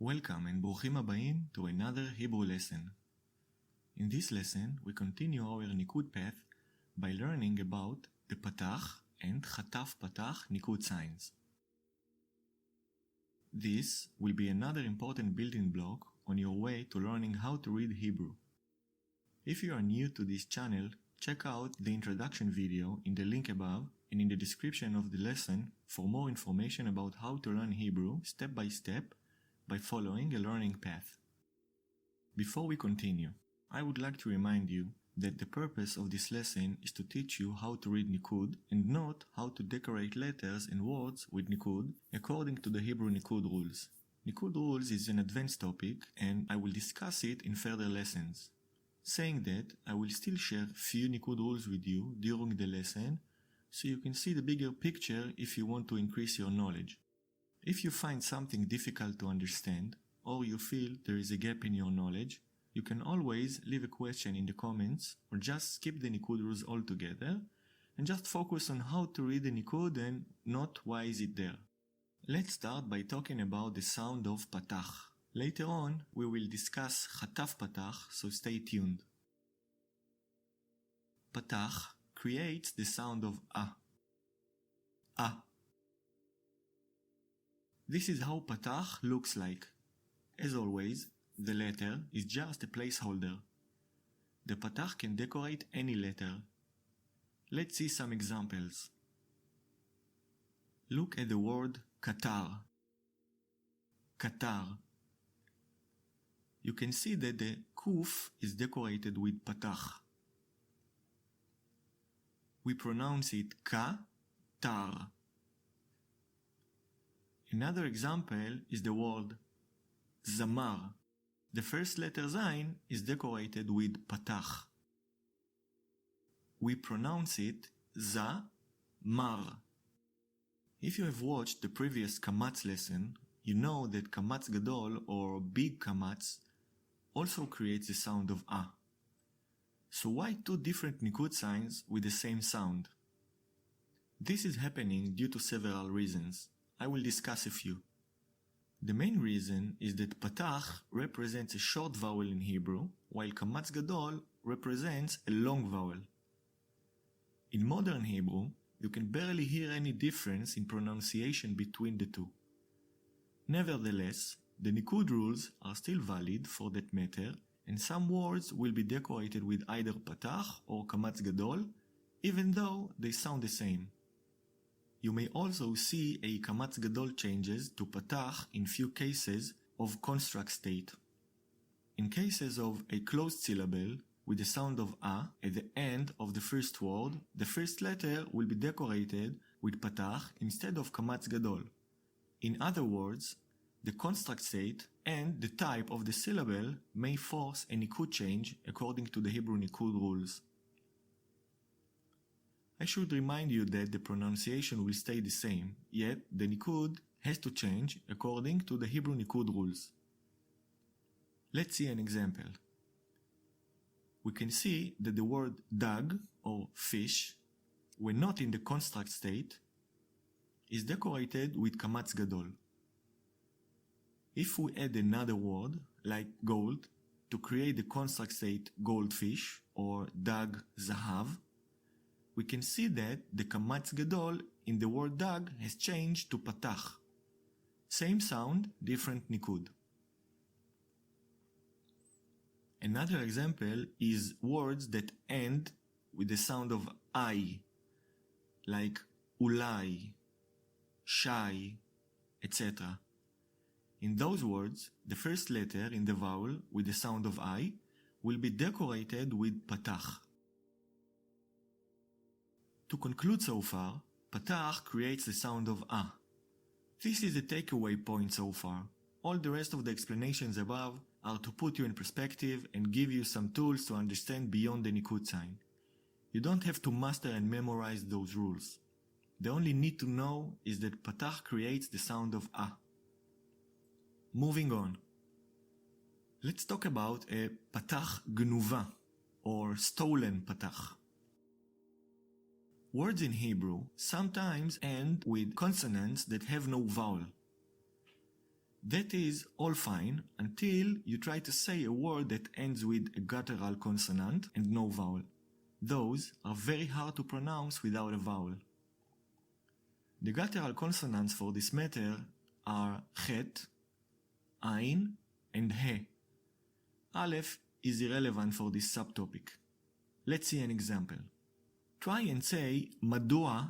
Welcome and ברוכים הבאים to another Hebrew lesson. In this lesson, we continue our Nikud path by learning about the Patach and Chataf Patach Nikud signs. This will be another important building block on your way to learning how to read Hebrew. If you are new to this channel, check out the introduction video in the link above and in the description of the lesson for more information about how to learn Hebrew step by step by following a learning path. Before we continue, I would like to remind you that the purpose of this lesson is to teach you how to read Nikud and not how to decorate letters and words with Nikud according to the Hebrew Nikud rules. Nikud rules is an advanced topic and I will discuss it in further lessons. Saying that, I will still share few Nikud rules with you during the lesson so you can see the bigger picture if you want to increase your knowledge. If you find something difficult to understand, or you feel there is a gap in your knowledge, you can always leave a question in the comments or just skip the Nikud rules altogether and just focus on how to read the Nikud and not why is it there. Let's start by talking about the sound of Patach. Later on, we will discuss Chataf Patach, so stay tuned. Patach creates the sound of A. A. This is how Patach looks like. As always, the letter is just a placeholder. The Patach can decorate any letter. Let's see some examples. Look at the word Qatar. Qatar. You can see that the Kuf is decorated with Patach. We pronounce it Ka-tar. Another example is the word Zamar. The first letter Zain is decorated with Patach. We pronounce it Za-mar. If you have watched the previous Kamatz lesson, you know that Kamatz Gadol or Big Kamatz also creates the sound of A. So why two different Nikud signs with the same sound? This is happening due to several reasons. I will discuss a few. The main reason is that Patach represents a short vowel in Hebrew, while Kamatz Gadol represents a long vowel. In modern Hebrew, you can barely hear any difference in pronunciation between the two. Nevertheless, the Nikud rules are still valid for that matter, and some words will be decorated with either Patach or Kamatz Gadol, even though they sound the same. You may also see a Kamatz Gadol changes to Patach in few cases of construct state. In cases of a closed syllable with the sound of A at the end of the first word, the first letter will be decorated with Patach instead of Kamatz Gadol. In other words, the construct state and the type of the syllable may force a Nikud change according to the Hebrew Nikud rules. I should remind you that the pronunciation will stay the same, yet the Nikud has to change according to the Hebrew Nikud rules. Let's see an example. We can see that the word dag or fish, when not in the construct state, is decorated with Kamatz Gadol. If we add another word, like gold, to create the construct state goldfish or dag zahav, we can see that the Kamatz Gadol in the word dag has changed to Patach. Same sound, different Nikud. Another example is words that end with the sound of I, like ulai, shai, etc. In those words, the first letter in the vowel with the sound of I will be decorated with Patach. To conclude so far, Patach creates the sound of A. This is the takeaway point so far. All the rest of the explanations above are to put you in perspective and give you some tools to understand beyond the Nikud sign. You don't have to master and memorize those rules. The only need to know is that Patach creates the sound of A. Moving on. Let's talk about a Patach Gnuva, or stolen Patach. Words in Hebrew sometimes end with consonants that have no vowel. That is all fine until you try to say a word that ends with a guttural consonant and no vowel. Those are very hard to pronounce without a vowel. The guttural consonants for this matter are chet, ain, and he. Aleph is irrelevant for this subtopic. Let's see an example. Try and say madua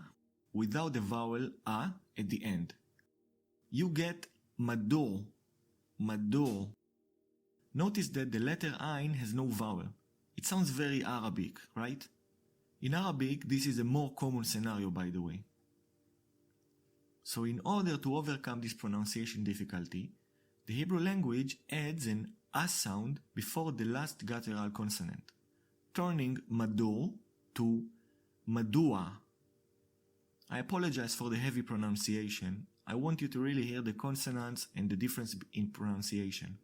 without the vowel a at the end. You get madur, madur. Notice that the letter ain has no vowel. It sounds very Arabic, right? In Arabic, this is a more common scenario, by the way. So in order to overcome this pronunciation difficulty, the Hebrew language adds an a sound before the last guttural consonant, turning madur to madua. I apologize for the heavy pronunciation. I want you to really hear the consonants and the difference in pronunciation.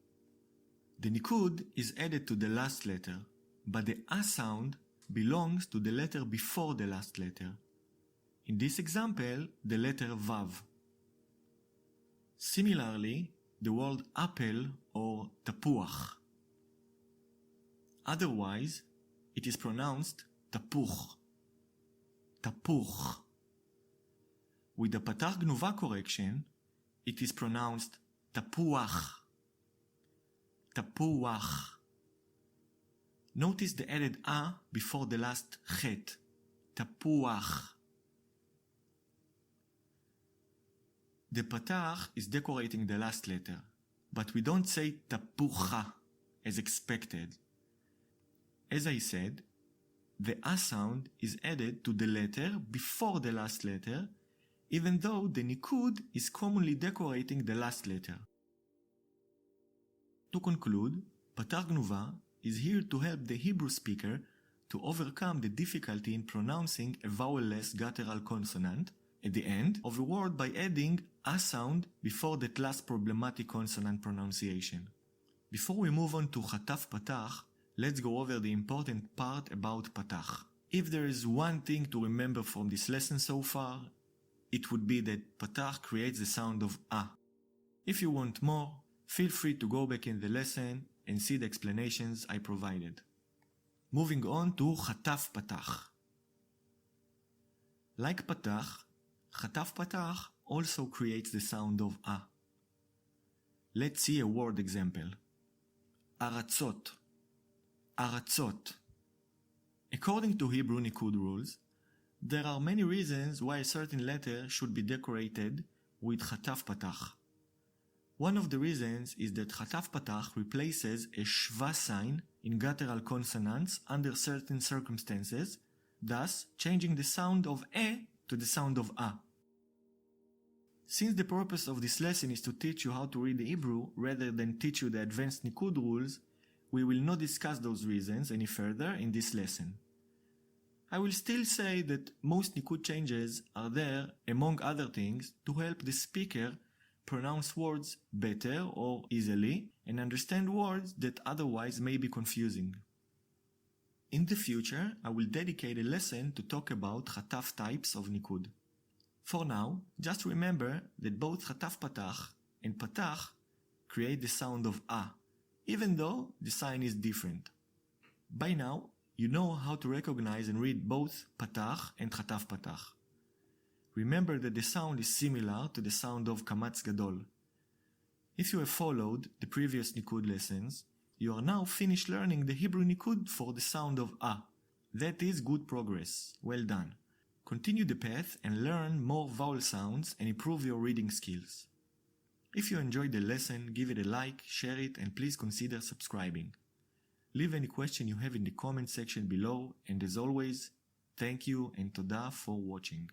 The nikud is added to the last letter, but the a sound belongs to the letter before the last letter. In this example, the letter vav. Similarly, the word apple or tapuach. Otherwise, it is pronounced tapuch. Tapuch. With the patach gnuva correction, it is pronounced tapuach. Tapuach. Notice the added a before the last chet. Tapuach. The patach is decorating the last letter, but we don't say tapucha as expected. As I said, the a sound is added to the letter before the last letter, even though the nikud is commonly decorating the last letter. To conclude, patach gnuva is here to help the Hebrew speaker to overcome the difficulty in pronouncing a vowel-less guttural consonant at the end of a word by adding a sound before that last problematic consonant pronunciation. Before we move on to chataf patach, let's go over the important part about patach. If there is one thing to remember from this lesson so far, it would be that patach creates the sound of a. If you want more, feel free to go back in the lesson and see the explanations I provided. Moving on to chataf patach. Like patach, chataf patach also creates the sound of a. Let's see a word example. Aratzot. Aratzot. According to Hebrew nikud rules, there are many reasons why a certain letter should be decorated with chataf patach. One of the reasons is that chataf patach replaces a shva sign in guttural consonants under certain circumstances, thus changing the sound of e to the sound of a. Since the purpose of this lesson is to teach you how to read the Hebrew rather than teach you the advanced nikud rules, we will not discuss those reasons any further in this lesson. I will still say that most nikud changes are there, among other things, to help the speaker pronounce words better or easily and understand words that otherwise may be confusing. In the future, I will dedicate a lesson to talk about chataf types of nikud. For now, just remember that both chataf patach and patach create the sound of a, even though the sign is different. By now, you know how to recognize and read both patach and chataf patach. Remember that the sound is similar to the sound of kamatz gadol. If you have followed the previous nikud lessons, you are now finished learning the Hebrew nikud for the sound of a. That is good progress. Well done. Continue the path and learn more vowel sounds and improve your reading skills. If you enjoyed the lesson, give it a like, share it, and please consider subscribing. Leave any question you have in the comment section below, and as always, thank you and toda for watching.